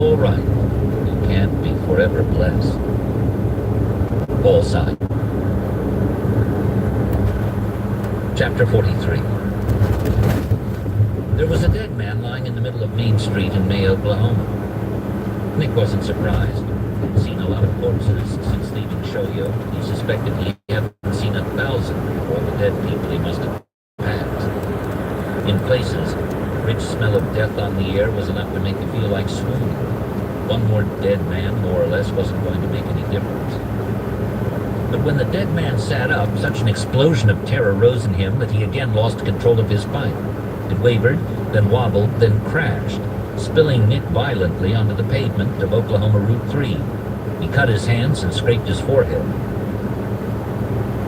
all right. You can't be forever blessed. All signed. Chapter 43. There was a dead man lying in the middle of Main Street in May, Oklahoma. Nick wasn't surprised. He'd seen a lot of corpses since leaving Shoyo. He suspected he hadn't seen 1,000 of all the dead people he must have passed. In places, the rich smell of death on the air was enough to make you feel like swooning. One more dead man, more or less, wasn't going to make any difference. But when the dead man sat up, such an explosion of terror rose in him that he again lost control of his bike. It wavered, then wobbled, then crashed, spilling Nick violently onto the pavement of Oklahoma Route 3. He cut his hands and scraped his forehead.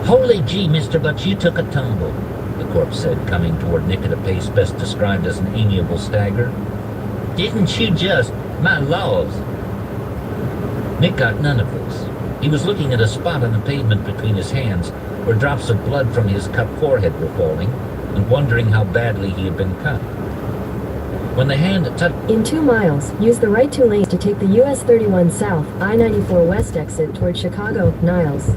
"Holy gee, mister, but you took a tumble," the corpse said, coming toward Nick at a pace best described as an amiable stagger. "Didn't you just? My laws!" Nick got none of this. He was looking at a spot on the pavement between his hands where drops of blood from his cut forehead were falling, and wondering how badly he had been cut. When the hand touched... In 2 miles, use the right 2 lanes to take the US 31 South, I-94 West exit toward Chicago, Niles.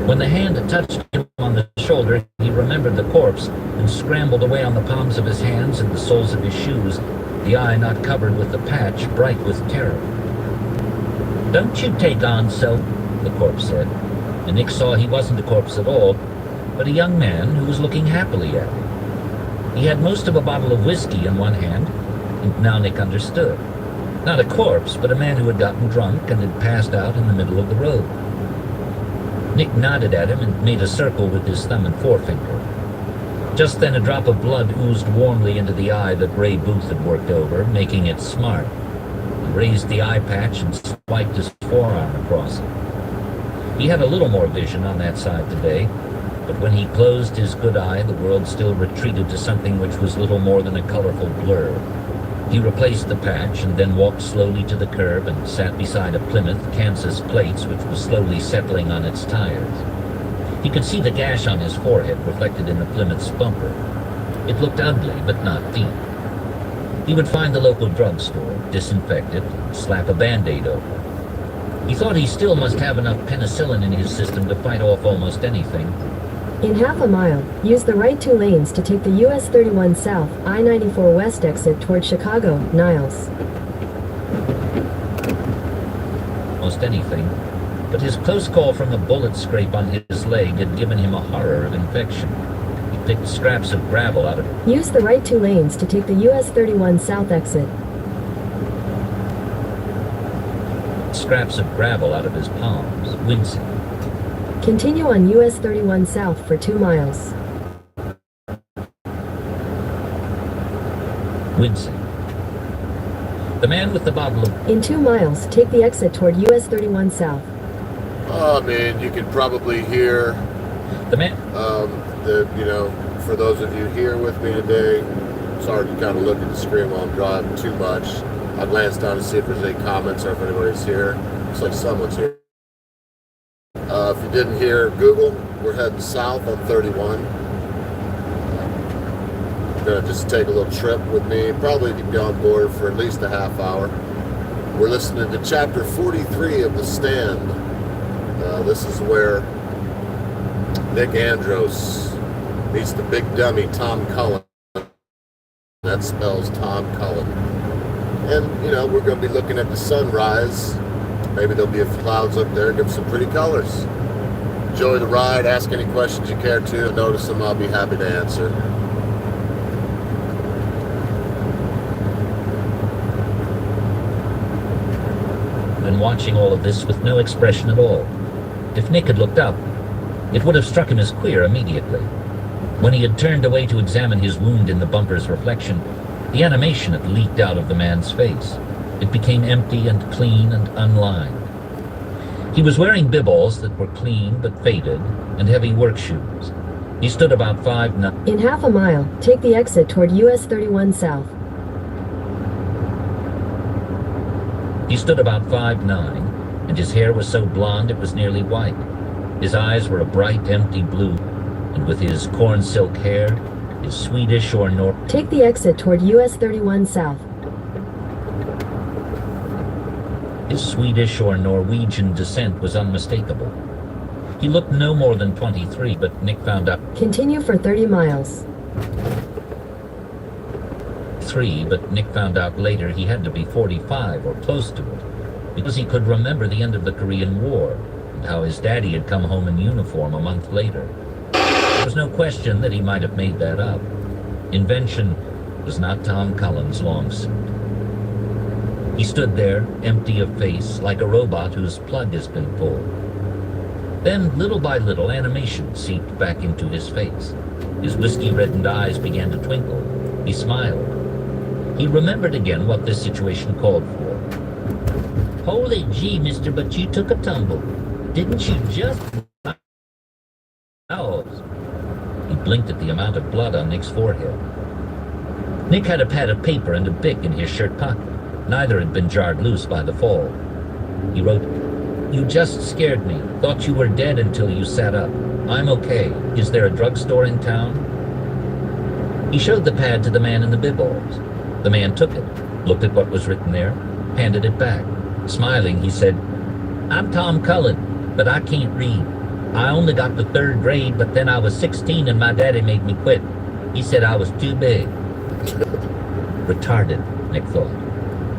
When the hand touched him on the shoulder, he remembered the corpse and scrambled away on the palms of his hands and the soles of his shoes, the eye not covered with the patch, bright with terror. "Don't you take on so," the corpse said, and Nick saw he wasn't a corpse at all, but a young man who was looking happily at him. He had most of a bottle of whiskey in one hand, and now Nick understood. Not a corpse, but a man who had gotten drunk and had passed out in the middle of the road. Nick nodded at him and made a circle with his thumb and forefinger. Just then a drop of blood oozed warmly into the eye that Ray Booth had worked over, making it smart. He raised the eye patch and swiped his forearm across it. He had a little more vision on that side today, but when he closed his good eye, the world still retreated to something which was little more than a colorful blur. He replaced the patch and then walked slowly to the curb and sat beside a Plymouth Kansas Plates which was slowly settling on its tires. He could see the gash on his forehead reflected in the Plymouth's bumper. It looked ugly, but not deep. He would find the local drugstore, disinfect it, and slap a Band-Aid over. He thought he still must have enough penicillin in his system to fight off almost anything. In half a mile, use the right 2 lanes to take the US 31 South, I-94 West exit toward Chicago, Niles. Almost anything, but his close call from the bullet scrape on his leg had given him a horror of infection. He picked scraps of gravel out of it. Use the right 2 lanes to take the US 31 South exit. Scraps of gravel out of his palms, wincing. Continue on US 31 South for 2 miles. Wincing. The man with the bottle of... In 2 miles, take the exit toward US 31 South. Oh man, you can probably hear The man... for those of you here with me today, it's hard to kind of look at the screen while I'm driving too much. I glanced down to see if there's any comments or if anybody's here. Looks like someone's here. If you didn't hear Google, we're heading south on 31. Gonna just take a little trip with me, probably be on board for at least a half hour. We're listening to chapter 43 of The Stand. This is where Nick Andros meets the big dummy Tom Cullen. That spells Tom Cullen. And, we're going to be looking at the sunrise. Maybe there'll be a few clouds up there, give some pretty colors. Enjoy the ride, ask any questions you care to, notice them, I'll be happy to answer. And watching all of this with no expression at all. If Nick had looked up, it would have struck him as queer immediately. When he had turned away to examine his wound in the bumper's reflection, the animation had leaked out of the man's face. It became empty and clean and unlined. He was wearing bibballs that were clean but faded, and heavy work shoes. He stood about 5'9". In half a mile, take the exit toward US 31 South. He stood about 5'9", and his hair was so blonde it was nearly white. His eyes were a bright, empty blue, and with his corn silk hair, His Swedish or Nor... Take the exit toward US 31 South. His Swedish or Norwegian descent was unmistakable. He looked no more than 23, but Nick found out Continue for 30 miles. Nick found out later he had to be 45 or close to it, because he could remember the end of the Korean War and how his daddy had come home in uniform a month later. There was no question that he might have made that up. Invention was not Tom Cullen's long suit. He stood there, empty of face, like a robot whose plug has been pulled. Then, little by little, animation seeped back into his face. His whiskey-reddened eyes began to twinkle. He smiled. He remembered again what this situation called for. Holy gee, mister, but you took a tumble. Didn't you just... Oh. He blinked at the amount of blood on Nick's forehead. Nick had a pad of paper and a Bic in his shirt pocket. Neither had been jarred loose by the fall. He wrote, "You just scared me. Thought you were dead until you sat up. I'm okay. Is there a drugstore in town?" He showed the pad to the man in the bib-alls. The man took it, looked at what was written there, handed it back. Smiling, he said, "I'm Tom Cullen, but I can't read. I only got to 3rd grade, but then I was 16 and my daddy made me quit. He said I was too big." Retarded, Nick thought.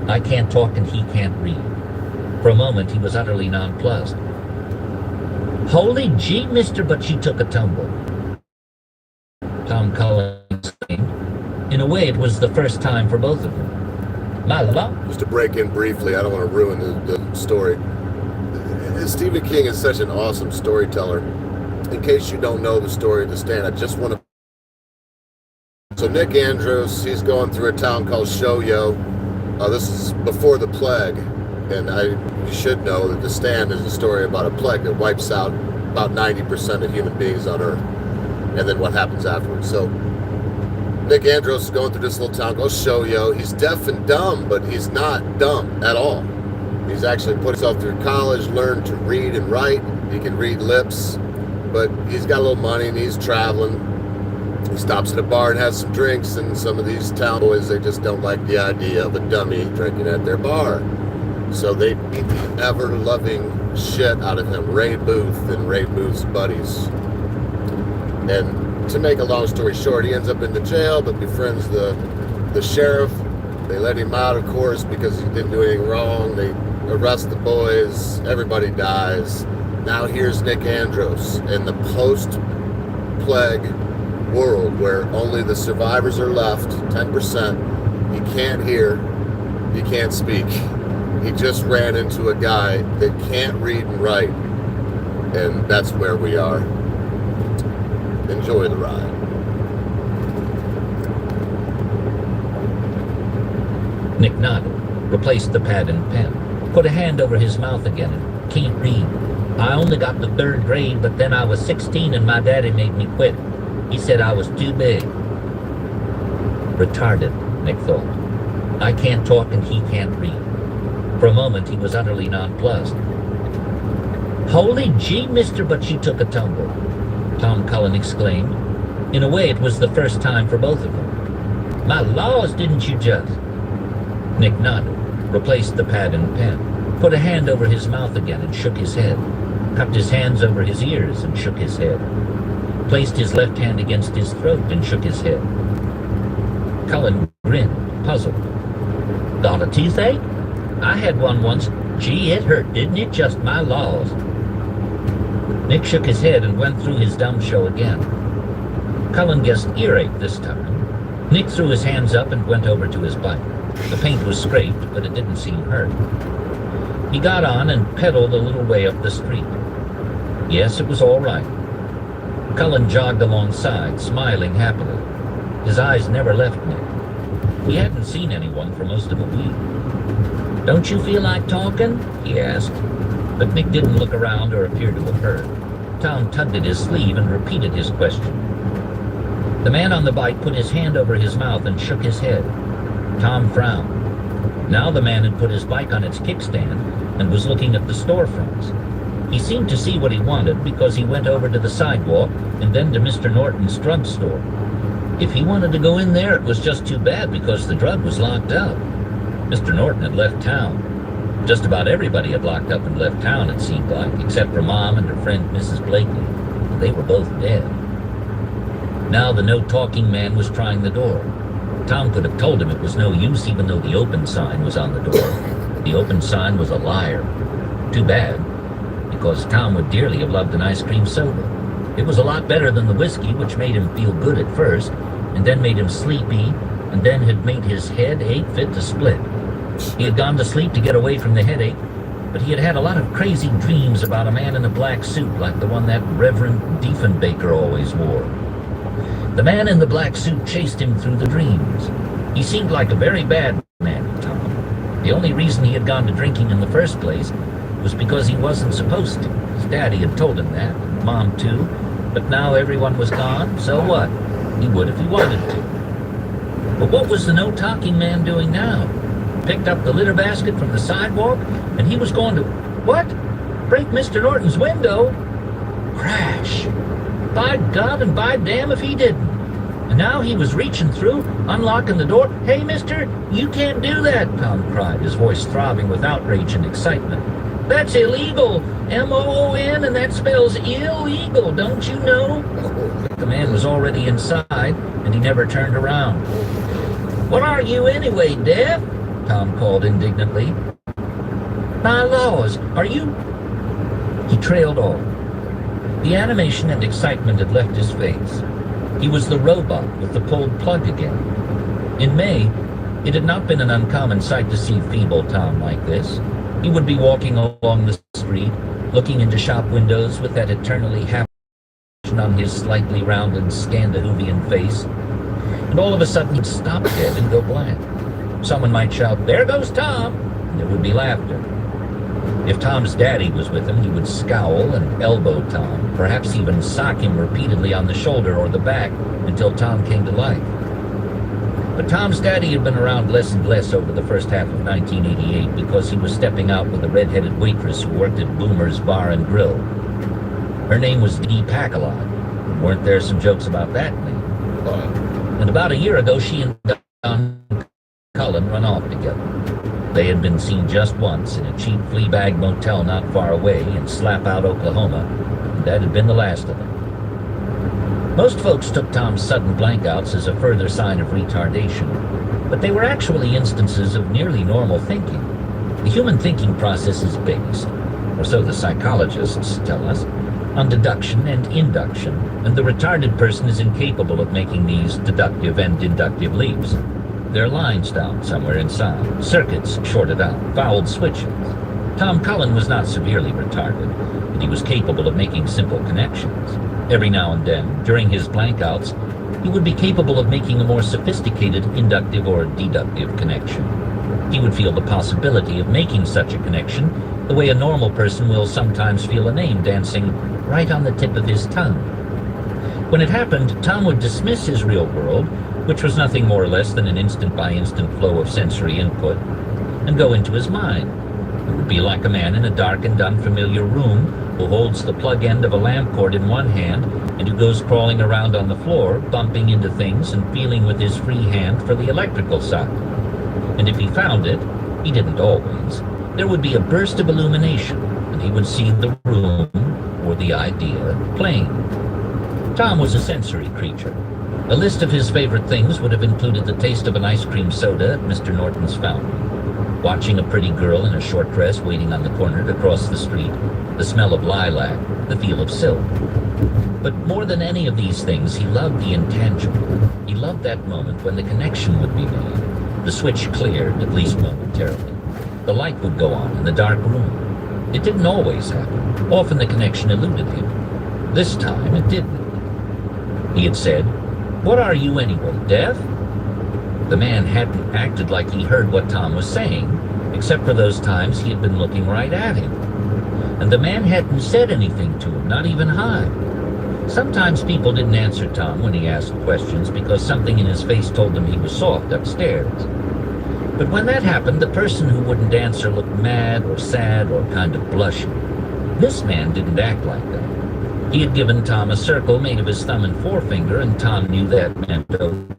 I can't talk and he can't read. For a moment, he was utterly nonplussed. Holy gee, mister, but you took a tumble. Tom Cullen exclaimed. In a way, it was the first time for both of them. My luck. Just to break in briefly, I don't want to ruin the story. Stephen King is such an awesome storyteller. In case you don't know the story of The Stand, I just want to... So Nick Andros, he's going through a town called Shoyo. This is before the plague, and you should know that The Stand is a story about a plague that wipes out about 90% of human beings on Earth, and then what happens afterwards. So Nick Andros is going through this little town called Shoyo. He's deaf and dumb, but he's not dumb at all. He's actually put himself through college, learned to read and write. He can read lips, but he's got a little money and he's traveling. He stops at a bar and has some drinks, and some of these town boys, they just don't like the idea of a dummy drinking at their bar. So they beat the ever-loving shit out of him, Ray Booth and Ray Booth's buddies. And to make a long story short, he ends up in the jail, but befriends the sheriff. They let him out, of course, because he didn't do anything wrong. They arrest the boys. Everybody dies. Now here's Nick Andros in the post-plague world where only the survivors are left, 10%. He can't hear, he can't speak. He just ran into a guy that can't read and write, and that's where we are. Enjoy the ride. Nick nodded, replaced the pad and pen, put a hand over his mouth again, and can't read. I only got to 3rd grade, but then I was 16 and my daddy made me quit. He said I was too big. Retarded, Nick thought. I can't talk and he can't read. For a moment, he was utterly nonplussed. Holy gee, mister, but you took a tumble, Tom Cullen exclaimed. In a way, it was the first time for both of them. My laws, didn't you just? Nick nodded, replaced the pad and pen, put a hand over his mouth again and shook his head, cupped his hands over his ears and shook his head, placed his left hand against his throat and shook his head. Cullen grinned, puzzled. Got a toothache? I had one once. Gee, it hurt, didn't it? Just my laws. Nick shook his head and went through his dumb show again. Cullen guessed earache this time. Nick threw his hands up and went over to his bike. The paint was scraped, but it didn't seem hurt. He got on and pedaled a little way up the street. Yes, it was all right. Cullen jogged alongside, smiling happily. His eyes never left Nick. He hadn't seen anyone for most of a week. Don't you feel like talking? He asked. But Nick didn't look around or appear to have heard. Tom tugged at his sleeve and repeated his question. The man on the bike put his hand over his mouth and shook his head. Tom frowned. Now the man had put his bike on its kickstand and was looking at the storefronts. He seemed to see what he wanted because he went over to the sidewalk and then to Mr. Norton's drugstore. If he wanted to go in there, it was just too bad because the drug was locked up. Mr. Norton had left town. Just about everybody had locked up and left town, it seemed like, except for Mom and her friend Mrs. Blakely. They were both dead. Now the no-talking man was trying the door. Tom could have told him it was no use even though the open sign was on the door. The open sign was a liar. Too bad, because Tom would dearly have loved an ice cream soda. It was a lot better than the whiskey, which made him feel good at first, and then made him sleepy, and then had made his head ache fit to split. He had gone to sleep to get away from the headache, but he had had a lot of crazy dreams about a man in a black suit like the one that Reverend Diefenbaker always wore. The man in the black suit chased him through the dreams. He seemed like a very bad man to Tom. The only reason he had gone to drinking in the first place was because he wasn't supposed to. His daddy had told him that, and Mom too, but now everyone was gone, so what? He would if he wanted to. But what was the no-talking man doing now? Picked up the litter basket from the sidewalk, and he was going to, what? Break Mr. Norton's window? Crash! By God and by damn if he didn't. And now he was reaching through, unlocking the door. Hey, mister, you can't do that, Tom cried, his voice throbbing with outrage and excitement. That's illegal. M-O-O-N, and that spells illegal, don't you know? The man was already inside, and he never turned around. What are you anyway, deaf? Tom called indignantly. My laws, are you... He trailed off. The animation and excitement had left his face. He was the robot with the pulled plug again. In May, it had not been an uncommon sight to see feeble Tom like this. He would be walking along the street, looking into shop windows with that eternally happy expression on his slightly rounded Scandinavian face, and all of a sudden he'd stop dead and go blank. Someone might shout, "There goes Tom!" and there would be laughter. If Tom's daddy was with him, he would scowl and elbow Tom, perhaps even sock him repeatedly on the shoulder or the back until Tom came to life. But Tom's daddy had been around less and less over the first half of 1988 because he was stepping out with a red-headed waitress who worked at Boomer's Bar and Grill. Her name was Dee Pack-a-Lot. Weren't there some jokes about that name? And about a year ago, she and Don Cullen run off together. They had been seen just once in a cheap flea-bag motel not far away in Slapout, Oklahoma, and that had been the last of them. Most folks took Tom's sudden blankouts as a further sign of retardation, but they were actually instances of nearly normal thinking. The human thinking process is based, or so the psychologists tell us, on deduction and induction, and the retarded person is incapable of making these deductive and inductive leaps. There are lines down somewhere inside, circuits shorted out, fouled switches. Tom Cullen was not severely retarded, and he was capable of making simple connections. Every now and then, during his blankouts, he would be capable of making a more sophisticated inductive or deductive connection. He would feel the possibility of making such a connection the way a normal person will sometimes feel a name dancing right on the tip of his tongue. When it happened, Tom would dismiss his real world, which was nothing more or less than an instant-by-instant flow of sensory input, and go into his mind. It would be like a man in a dark and unfamiliar room who holds the plug end of a lamp cord in one hand and who goes crawling around on the floor, bumping into things and feeling with his free hand for the electrical socket. And if he found it, he didn't always, there would be a burst of illumination, and he would see the room, or the idea, plain. Tom was a sensory creature. A list of his favorite things would have included the taste of an ice cream soda at Mr. Norton's fountain, watching a pretty girl in a short dress waiting on the corner to cross the street, the smell of lilac, the feel of silk. But more than any of these things, he loved the intangible. He loved that moment when the connection would be made. The switch cleared, at least momentarily. The light would go on in the dark room. It didn't always happen. Often the connection eluded him. This time it didn't. He had said, "What are you anyway, deaf?" The man hadn't acted like he heard what Tom was saying, except for those times he had been looking right at him. And the man hadn't said anything to him, not even hi. Sometimes people didn't answer Tom when he asked questions because something in his face told them he was soft upstairs. But when that happened, the person who wouldn't answer looked mad or sad or kind of blushing. This man didn't act like that. He had given Tom a circle made of his thumb and forefinger, and Tom knew that meant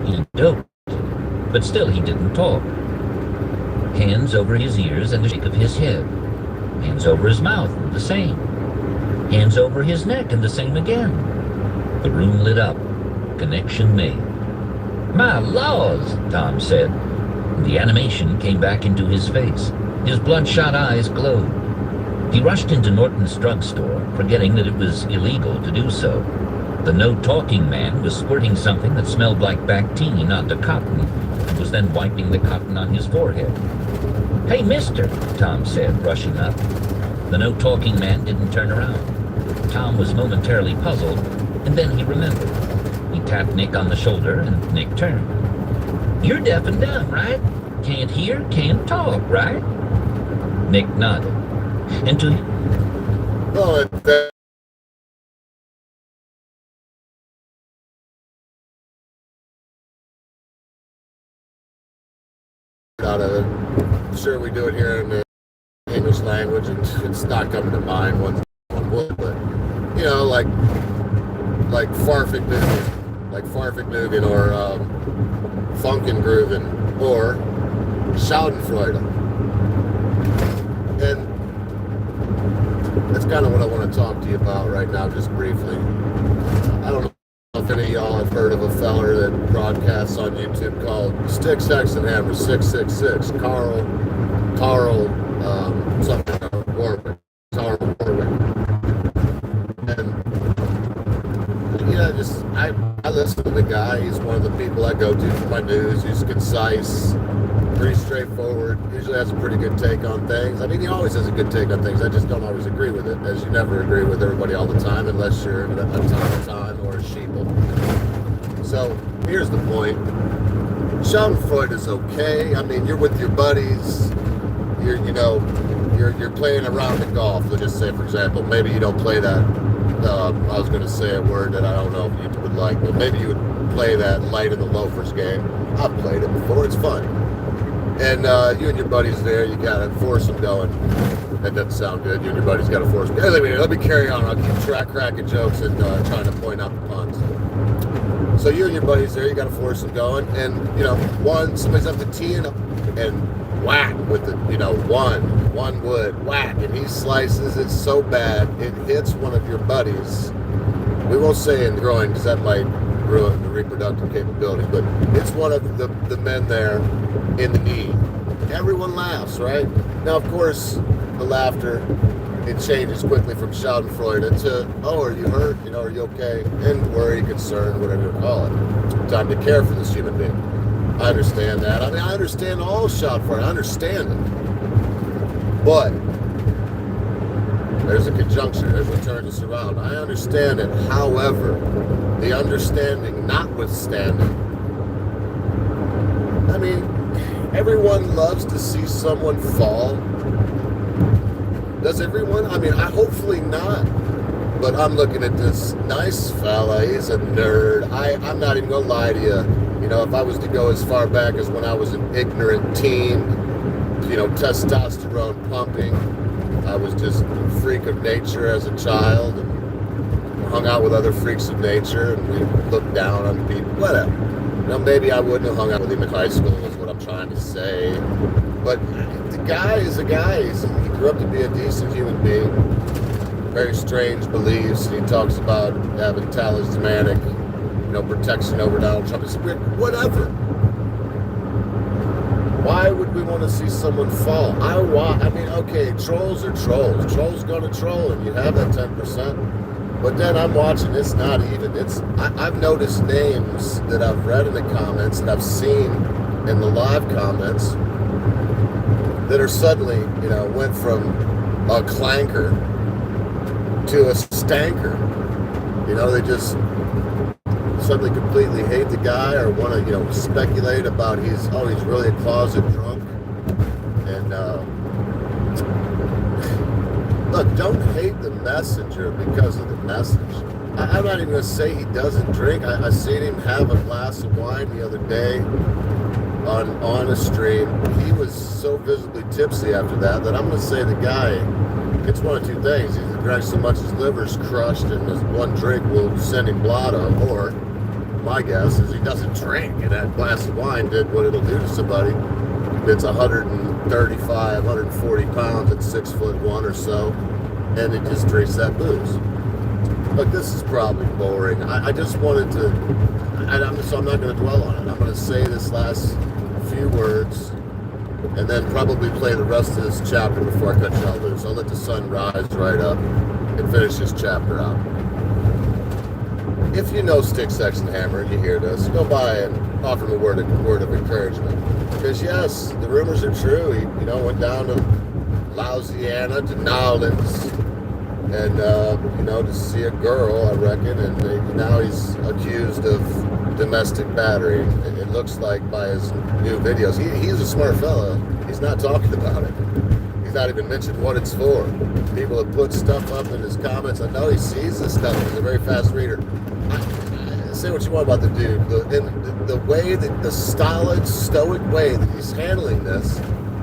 he doped. But still he didn't talk. Hands over his ears and a shake of his head. Hands over his mouth, and the same. Hands over his neck, and the same again. The room lit up. Connection made. "My laws," Tom said. The animation came back into his face. His bloodshot eyes glowed. He rushed into Norton's drugstore, forgetting that it was illegal to do so. The no-talking man was squirting something that smelled like Bactine onto cotton, and was then wiping the cotton on his forehead. "Hey, mister," Tom said, rushing up. The no-talking man didn't turn around. Tom was momentarily puzzled, and then he remembered. He tapped Nick on the shoulder, and Nick turned. "You're deaf and dumb, right? Can't hear, can't talk, right?" Nick nodded. And to Well, that out of it. Sure, we do it here in the English language, and it's not coming to mind one would, but you know, like Farfig moving, or Funkin' Groovin', or Schadenfreude. And that's kind of what I want to talk to you about right now, just briefly. I don't know if any of y'all have heard of a feller that broadcasts on YouTube called Sticks, Hex, and Hammer 666. Carl, Warwick. Carl Warwick. And, I listen to the guy. He's one of the people I go to for my news. He's concise, pretty straightforward, usually has a pretty good take on things. I mean, he always has a good take on things. I just don't always agree with it, as you never agree with everybody all the time, unless you're a time or a sheeple. So, here's the point. Schadenfreude is okay. I mean, you're with your buddies, you're playing a round of golf. Let's just say, for example, maybe you don't play that, I was going to say a word that I don't know if you would like, but maybe you would play that Light of the Loafers game. I've played it before, it's fun. And you and your buddies there, you got to force them going. That doesn't sound good. You and your buddies got to force them. Anyway, let me carry on. I'll keep cracking jokes and trying to point out the puns. So you and your buddies there, you got to force them going. And, somebody's up the tee and whack with the, one wood, whack. And he slices it so bad, it hits one of your buddies. We won't say in the groin, because that might ruin the reproductive capability, but it's one of the men there in the knee. Everyone laughs, right? Now, of course, the laughter, it changes quickly from Schadenfreude to, oh, are you hurt? Are you okay? And worry, concern, whatever you call it. Time to care for this human being. I understand that. I mean, I understand all Schadenfreude. I understand it. But there's a conjunction. There's a turn to surround. I understand it. However, the understanding notwithstanding, I mean, everyone loves to see someone fall. Does everyone? I mean, hopefully not. But I'm looking at this nice fella. He's a nerd. I'm not even going to lie to you. If I was to go as far back as when I was an ignorant teen, testosterone pumping, I was just a freak of nature as a child and hung out with other freaks of nature, and we looked down on people, whatever. Maybe I wouldn't have hung out with him in high school, is what I'm trying to say. But the guy is a guy. He grew up to be a decent human being. Very strange beliefs. He talks about having talismanic, protection over Donald Trump. It's weird. Whatever. Why would we want to see someone fall? I mean, okay, trolls are trolls. Trolls gonna troll, and you have that 10%. But then I'm watching, it's not even. I've noticed names that I've read in the comments and I've seen in the live comments that are suddenly, went from a clanker to a stanker. They just suddenly completely hate the guy, or want to, speculate about he's really a closet drunk. And look, don't hate the messenger because of the message. I'm not even going to say he doesn't drink. I seen him have a glass of wine the other day. on a stream. He was so visibly tipsy after that I'm going to say the guy, it's one of two things. Either drank so much his liver's crushed and his one drink will send him blotto, or my guess is he doesn't drink, and that glass of wine did what it'll do to somebody that's 135, 140 pounds at 6'1" or so, and it just drinks that booze. Look, this is probably boring. I just wanted to, so I'm not going to dwell on it. I'm going to say this last few words and then probably play the rest of this chapter before I cut y'all loose. I'll let the sun rise right up and finish this chapter out. If you know Stick, Sex, and Hammer and you hear this, go by and offer him a word of encouragement. Because yes, the rumors are true. He went down to Louisiana, to Nolens, and to see a girl, I reckon, and now he's accused of domestic battery. It looks like by his new videos. He's a smart fella. He's not talking about it. He's not even mentioned what it's for. People have put stuff up in his comments. I know he sees this stuff. He's a very fast reader. Say what you want about the dude. The way that, the stolid, stoic way that he's handling this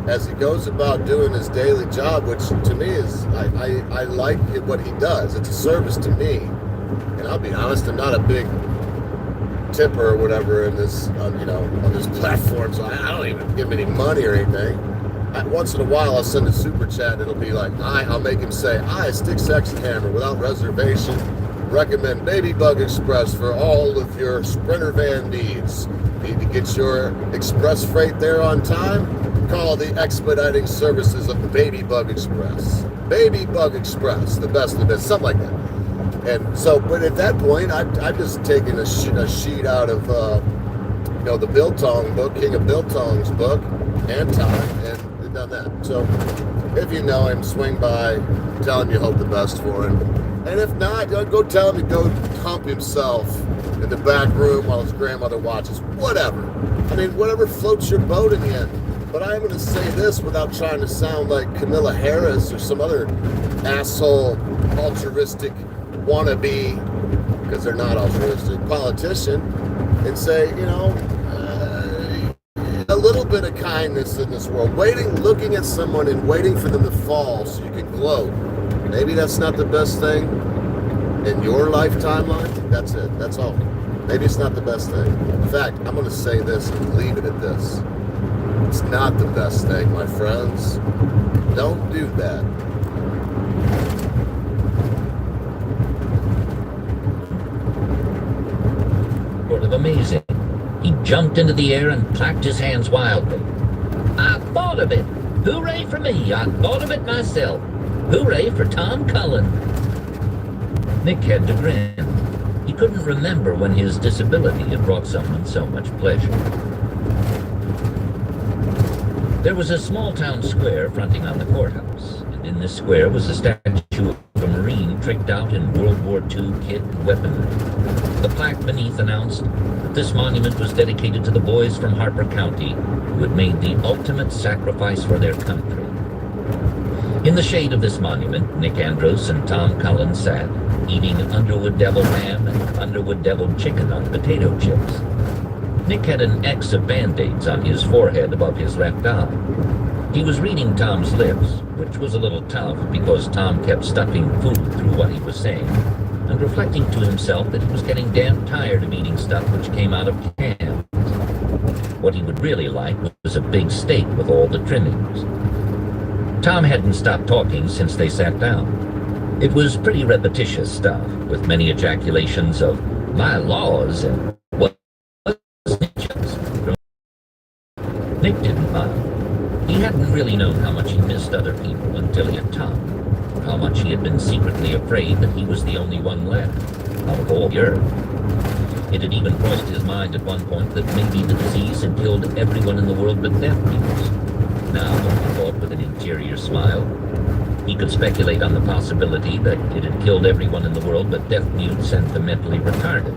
as he goes about doing his daily job, which to me is, I like what he does. It's a service to me. And I'll be honest, I'm not a big tipper or whatever in this, on this platform, so I don't even give him any money or anything. Once in a while, I'll send a super chat, and it'll be like, I'll make him say, Stick, Sex, and Hammer without reservation. Recommend Baby Bug Express for all of your Sprinter van needs. Need to get your express freight there on time? Call the expediting services of the Baby Bug Express. Baby Bug Express, the best of the best, something like that. And so, but at that point, I've just taken a sheet out of, the Biltong book, King of Biltong's book, and time, and done that. So, if you know him, swing by, tell him you hope the best for him. And if not, go tell him to go hump himself in the back room while his grandmother watches. Whatever. I mean, whatever floats your boat in the end. But I'm going to say this without trying to sound like Camilla Harris or some other asshole altruistic wannabe, because they're not altruistic, politician, and say, a little bit of kindness in this world. Looking at someone and waiting for them to fall so you can gloat. Maybe that's not the best thing in your life timeline. That's it. That's all. Maybe it's not the best thing. In fact, I'm going to say this and leave it at this. It's not the best thing, my friends. Don't do that. Sort of amazing. He jumped into the air and clapped his hands wildly. I thought of it. Hooray for me. I thought of it myself. Hooray for Tom Cullen. Nick had to grin. He couldn't remember when his disability had brought someone so much pleasure. There was a small town square fronting on the courthouse, and in this square was a statue of a Marine tricked out in World War II kit and weaponry. The plaque beneath announced that this monument was dedicated to the boys from Harper County who had made the ultimate sacrifice for their country. In the shade of this monument, Nick Andros and Tom Cullen sat, eating Underwood deviled ham and Underwood deviled chicken on potato chips. Nick had an X of Band-Aids on his forehead above his left eye. He was reading Tom's lips, which was a little tough because Tom kept stuffing food through what he was saying, and reflecting to himself that he was getting damn tired of eating stuff which came out of cans. What he would really like was a big steak with all the trimmings. Tom hadn't stopped talking since they sat down. It was pretty repetitious stuff, with many ejaculations of, my laws, and what Nick didn't mind. He hadn't really known how much he missed other people until he had Tom, or how much he had been secretly afraid that he was the only one left, out of all the earth. It had even crossed his mind at one point that maybe the disease had killed everyone in the world but deaf people. Now, he thought with an interior smile, he could speculate on the possibility that it had killed everyone in the world but deaf mutes and the mentally retarded.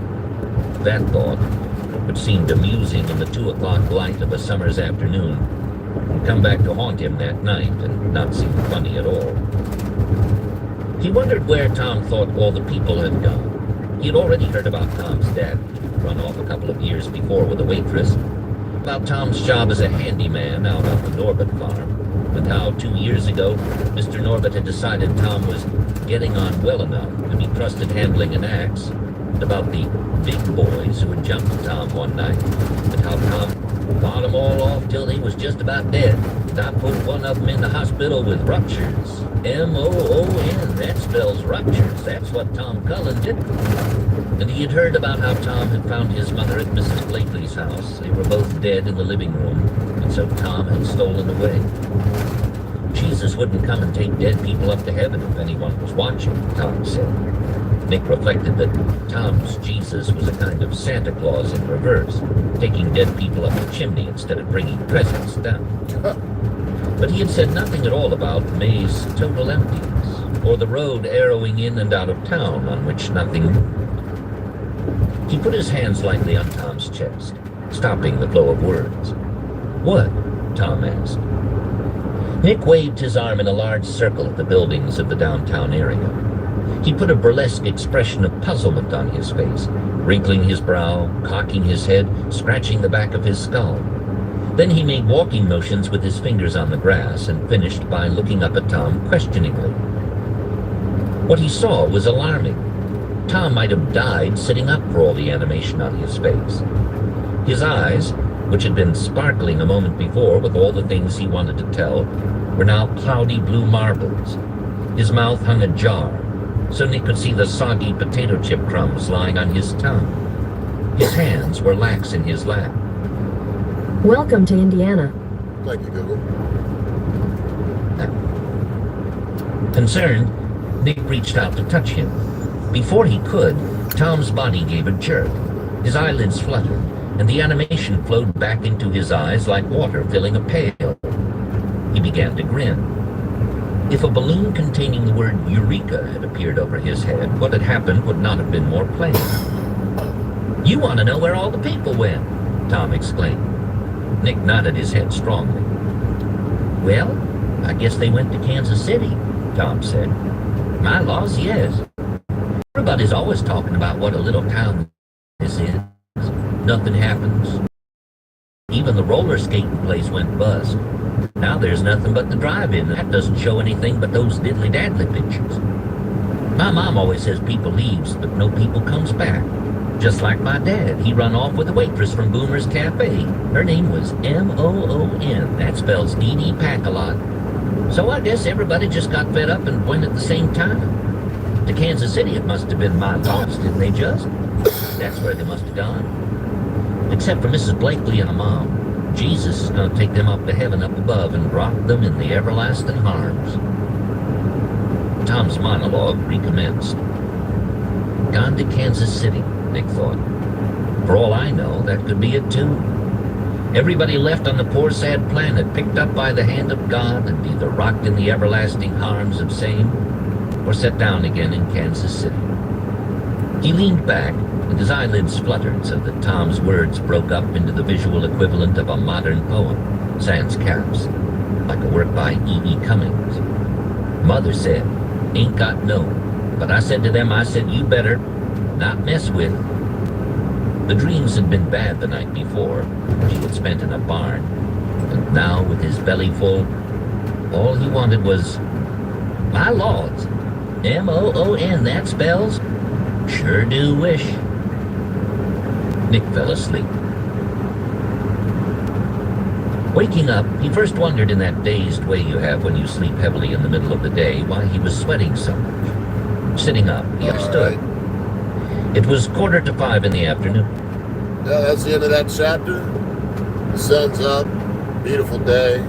That thought, which seemed amusing in the 2 o'clock light of a summer's afternoon, would come back to haunt him that night and not seem funny at all. He wondered where Tom thought all the people had gone. He had already heard about Tom's dad, run off a couple of years before with a waitress, about Tom's job as a handyman out on the Norbert farm, and how 2 years ago Mr. Norbert had decided Tom was getting on well enough to be trusted handling an axe, and about the big boys who had jumped Tom one night, and how Tom fought them all off till he was just about dead. I put one of them in the hospital with ruptures. M-O-O-N, that spells ruptures. That's what Tom Cullen did. And he had heard about how Tom had found his mother at Mrs. Blakely's house. They were both dead in the living room, and so Tom had stolen away. Jesus wouldn't come and take dead people up to heaven if anyone was watching, Tom said. Nick reflected that Tom's Jesus was a kind of Santa Claus in reverse, taking dead people up the chimney instead of bringing presents down. But he had said nothing at all about May's total emptiness, or the road arrowing in and out of town on which nothing moved. He put his hands lightly on Tom's chest, stopping the flow of words. "What?" Tom asked. Nick waved his arm in a large circle at the buildings of the downtown area. He put a burlesque expression of puzzlement on his face, wrinkling his brow, cocking his head, scratching the back of his skull. Then he made walking motions with his fingers on the grass and finished by looking up at Tom questioningly. What he saw was alarming. Tom might have died sitting up for all the animation on his face. His eyes, which had been sparkling a moment before with all the things he wanted to tell, were now cloudy blue marbles. His mouth hung ajar, so Nick could see the soggy potato chip crumbs lying on his tongue. His hands were lax in his lap. Welcome to Indiana. Thank you, Google. Concerned, Nick reached out to touch him. Before he could, Tom's body gave a jerk. His eyelids fluttered, and the animation flowed back into his eyes like water filling a pail. He began to grin. If a balloon containing the word Eureka had appeared over his head, what had happened would not have been more plain. "You want to know where all the people went?" Tom exclaimed. Nick nodded his head strongly. "Well, I guess they went to Kansas City," Tom said. "My laws, yes. Everybody's always talking about what a little town this is. Nothing happens. Even the roller skating place went bust. Now there's nothing but the drive-in. That doesn't show anything but those diddly-daddly pictures. My mom always says people leaves, but no people comes back. Just like my dad, he run off with a waitress from Boomer's Cafe. Her name was M-O-O-N. That spells Dee Dee Pack-a-Lot. So I guess everybody just got fed up and went at the same time. To Kansas City it must have been my loss, didn't they just? That's where they must have gone. Except for Mrs. Blakely and her mom. Jesus is going to take them up to heaven up above and rock them in the everlasting arms." Tom's monologue recommenced. Gone to Kansas City, Nick thought. For all I know, that could be it too. Everybody left on the poor sad planet, picked up by the hand of God, and either rocked in the everlasting arms of same, or set down again in Kansas City. He leaned back, and his eyelids fluttered so that Tom's words broke up into the visual equivalent of a modern poem, sans caps, like a work by E.E. Cummings. Mother said, "Ain't got no," but I said to them, I said, "You better not mess with." The dreams had been bad the night before, which he had spent in a barn, and now with his belly full, all he wanted was, "My lords, M-O-O-N, that spells, sure do wish." Nick fell asleep. Waking up, he first wondered in that dazed way you have when you sleep heavily in the middle of the day why he was sweating so much. Sitting up, he understood. It was 4:45 in the afternoon. Yeah, that's the end of that chapter. The sun's up, beautiful day.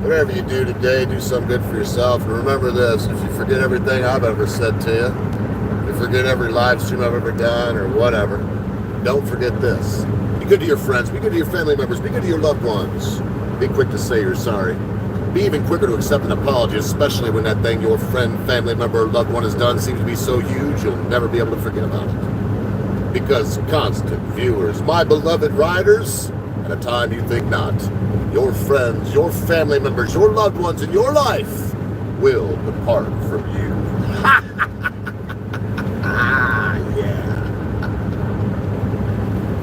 Whatever you do today, do something good for yourself. And remember this, if you forget everything I've ever said to you, if you forget every live stream I've ever done or whatever, don't forget this. Be good to your friends, be good to your family members, be good to your loved ones. Be quick to say you're sorry. Be even quicker to accept an apology, especially when that thing your friend, family member, or loved one has done seems to be so huge you'll never be able to forget about it. Because constant viewers, my beloved riders, at a time you think not, your friends, your family members, your loved ones in your life will depart from you. Ha!